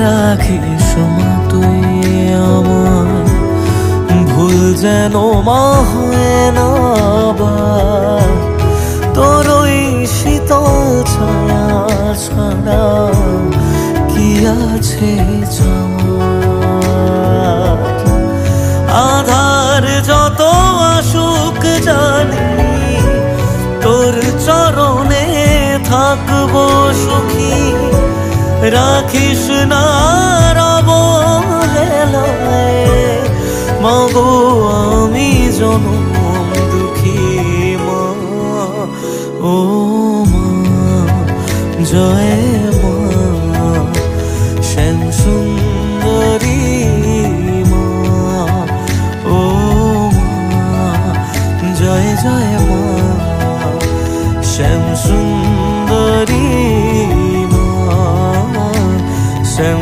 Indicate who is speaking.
Speaker 1: রাখিস মা তুই আমায়, ভুল যেন মা হয় না আবার। তোর ওই শীতল ছায়া ছাড়া কি আছে চাওয়ার। আধার যত আসুক জানি তোর চরণে থাকবো সুখী। রাখিস না অবহেলায় মাগো আমি জনম দুঃখী মা। ও মা জয় মা শ্যাম সুন্দর